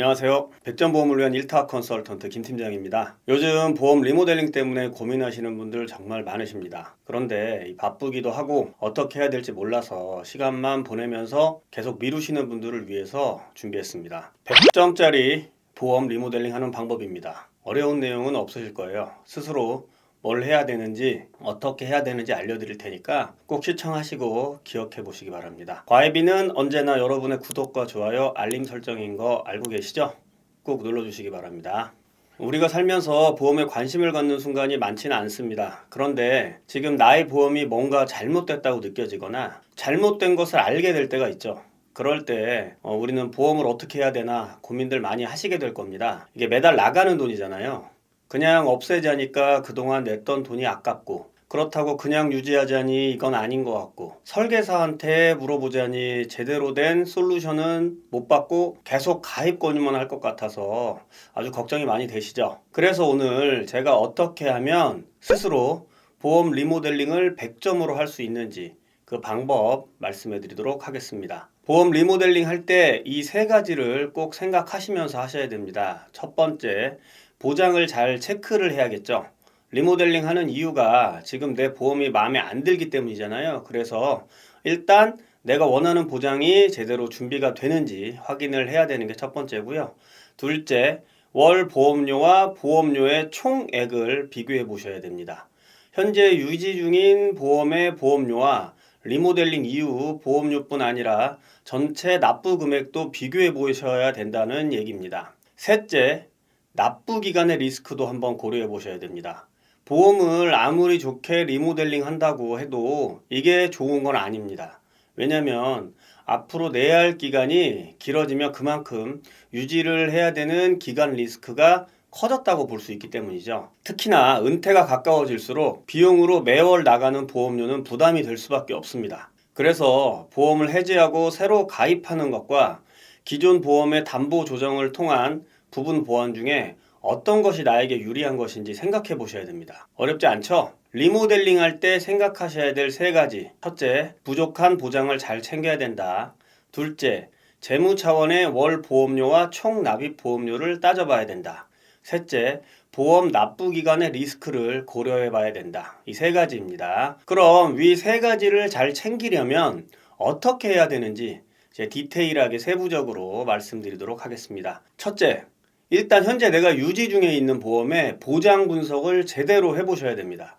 안녕하세요. 백전보험을 위한 일타 컨설턴트 김 팀장입니다. 요즘 보험 리모델링 때문에 고민하시는 분들 정말 많으십니다. 그런데 바쁘기도 하고 어떻게 해야 될지 몰라서 시간만 보내면서 계속 미루시는 분들을 위해서 준비했습니다. 100점짜리 보험 리모델링 하는 방법입니다. 어려운 내용은 없으실 거예요. 스스로 뭘 해야 되는지 어떻게 해야 되는지 알려드릴 테니까 꼭 시청하시고 기억해 보시기 바랍니다. 과외비는 언제나 여러분의 구독과 좋아요, 알림 설정인 거 알고 계시죠? 꼭 눌러주시기 바랍니다. 우리가 살면서 보험에 관심을 갖는 순간이 많지는 않습니다. 그런데 지금 나의 보험이 뭔가 잘못됐다고 느껴지거나 잘못된 것을 알게 될 때가 있죠. 그럴 때 우리는 보험을 어떻게 해야 되나 고민들 많이 하시게 될 겁니다. 이게 매달 나가는 돈이잖아요. 그냥 없애자니까 그동안 냈던 돈이 아깝고, 그렇다고 그냥 유지하자니 이건 아닌 것 같고, 설계사한테 물어보자니 제대로 된 솔루션은 못 받고 계속 가입 권유만 할 것 같아서 아주 걱정이 많이 되시죠? 그래서 오늘 제가 어떻게 하면 스스로 보험 리모델링을 100점으로 할 수 있는지 그 방법 말씀해 드리도록 하겠습니다. 보험 리모델링 할 때 이 세 가지를 꼭 생각하시면서 하셔야 됩니다. 첫 번째, 보장을 잘 체크를 해야겠죠. 리모델링 하는 이유가 지금 내 보험이 마음에 안 들기 때문이잖아요. 그래서 일단 내가 원하는 보장이 제대로 준비가 되는지 확인을 해야 되는 게 첫 번째고요. 둘째, 월 보험료와 보험료의 총액을 비교해 보셔야 됩니다. 현재 유지 중인 보험의 보험료와 리모델링 이후 보험료뿐 아니라 전체 납부 금액도 비교해 보셔야 된다는 얘기입니다. 셋째, 납부 기간의 리스크도 한번 고려해 보셔야 됩니다. 보험을 아무리 좋게 리모델링 한다고 해도 이게 좋은 건 아닙니다. 왜냐면 앞으로 내야 할 기간이 길어지면 그만큼 유지를 해야 되는 기간 리스크가 커졌다고 볼 수 있기 때문이죠. 특히나 은퇴가 가까워질수록 비용으로 매월 나가는 보험료는 부담이 될 수밖에 없습니다. 그래서 보험을 해지하고 새로 가입하는 것과 기존 보험의 담보 조정을 통한 부분 보완 중에 어떤 것이 나에게 유리한 것인지 생각해 보셔야 됩니다. 어렵지 않죠? 리모델링 할 때 생각하셔야 될 세 가지. 첫째, 부족한 보장을 잘 챙겨야 된다. 둘째, 재무 차원의 월 보험료와 총 납입 보험료를 따져봐야 된다. 셋째, 보험 납부 기간의 리스크를 고려해 봐야 된다. 이 세 가지입니다. 그럼 위 세 가지를 잘 챙기려면 어떻게 해야 되는지 이제 디테일하게 세부적으로 말씀드리도록 하겠습니다. 첫째, 일단 현재 내가 유지 중에 있는 보험의 보장 분석을 제대로 해보셔야 됩니다.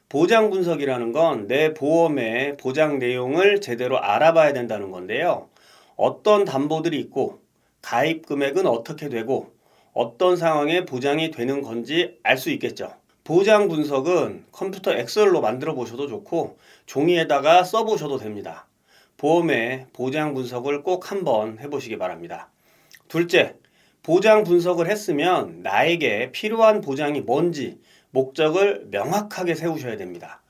보장 분석이라는 건 내 보험의 보장 내용을 제대로 알아봐야 된다는 건데요. 어떤 담보들이 있고 가입 금액은 어떻게 되고 어떤 상황에 보장이 되는 건지 알 수 있겠죠. 보장 분석은 컴퓨터 엑셀로 만들어 보셔도 좋고 종이에다가 써보셔도 됩니다. 보험의 보장 분석을 꼭 한번 해보시기 바랍니다. 둘째, 보장 분석을 했으면 나에게 필요한 보장이 뭔지 목적을 명확하게 세우셔야 됩니다.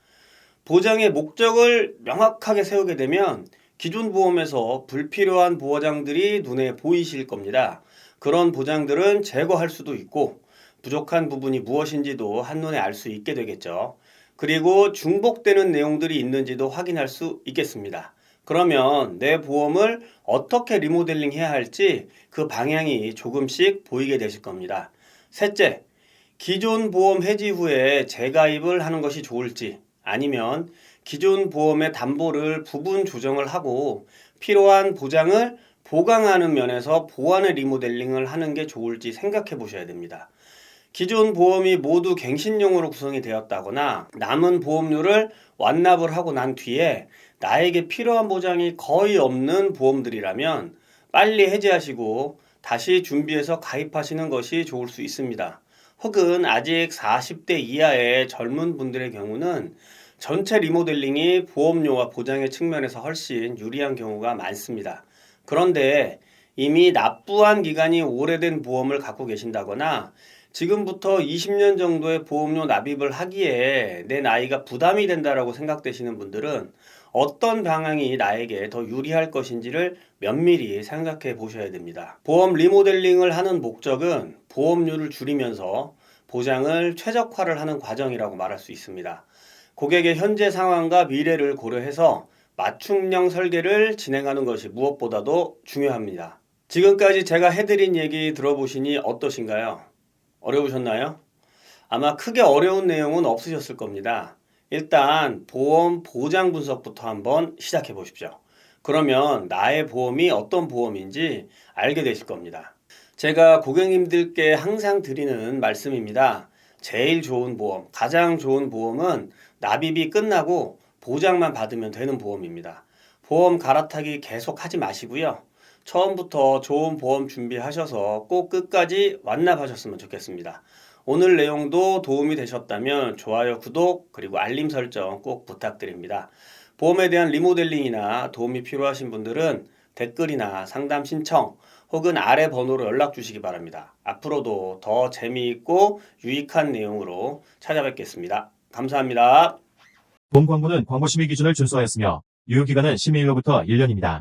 보장의 목적을 명확하게 세우게 되면 기존 보험에서 불필요한 보장들이 눈에 보이실 겁니다. 그런 보장들은 제거할 수도 있고 부족한 부분이 무엇인지도 한눈에 알 수 있게 되겠죠. 그리고 중복되는 내용들이 있는지도 확인할 수 있겠습니다. 그러면 내 보험을 어떻게 리모델링 해야 할지 그 방향이 조금씩 보이게 되실 겁니다. 셋째, 기존 보험 해지 후에 재가입을 하는 것이 좋을지 아니면 기존 보험의 담보를 부분 조정을 하고 필요한 보장을 보강하는 면에서 보완의 리모델링을 하는 게 좋을지 생각해 보셔야 됩니다. 기존 보험이 모두 갱신용으로 구성이 되었다거나 남은 보험료를 완납을 하고 난 뒤에 나에게 필요한 보장이 거의 없는 보험들이라면 빨리 해지하시고 다시 준비해서 가입하시는 것이 좋을 수 있습니다. 혹은 아직 40대 이하의 젊은 분들의 경우는 전체 리모델링이 보험료와 보장의 측면에서 훨씬 유리한 경우가 많습니다. 그런데 이미 납부한 기간이 오래된 보험을 갖고 계신다거나 지금부터 20년 정도의 보험료 납입을 하기에 내 나이가 부담이 된다라고 생각되시는 분들은 어떤 방향이 나에게 더 유리할 것인지를 면밀히 생각해 보셔야 됩니다. 보험 리모델링을 하는 목적은 보험료를 줄이면서 보장을 최적화를 하는 과정이라고 말할 수 있습니다. 고객의 현재 상황과 미래를 고려해서 맞춤형 설계를 진행하는 것이 무엇보다도 중요합니다. 지금까지 제가 해드린 얘기 들어보시니 어떠신가요? 어려우셨나요? 아마 크게 어려운 내용은 없으셨을 겁니다. 일단 보험 보장 분석부터 한번 시작해 보십시오. 그러면 나의 보험이 어떤 보험인지 알게 되실 겁니다. 제가 고객님들께 항상 드리는 말씀입니다. 제일 좋은 보험, 가장 좋은 보험은 납입이 끝나고 보장만 받으면 되는 보험입니다. 보험 갈아타기 계속 하지 마시고요. 처음부터 좋은 보험 준비하셔서 꼭 끝까지 완납하셨으면 좋겠습니다. 오늘 내용도 도움이 되셨다면 좋아요, 구독, 그리고 알림 설정 꼭 부탁드립니다. 보험에 대한 리모델링이나 도움이 필요하신 분들은 댓글이나 상담 신청 혹은 아래 번호로 연락 주시기 바랍니다. 앞으로도 더 재미있고 유익한 내용으로 찾아뵙겠습니다. 감사합니다. 본 광고는 광고 심의 기준을 준수하였으며 유효기간은 심의일로부터 1년입니다.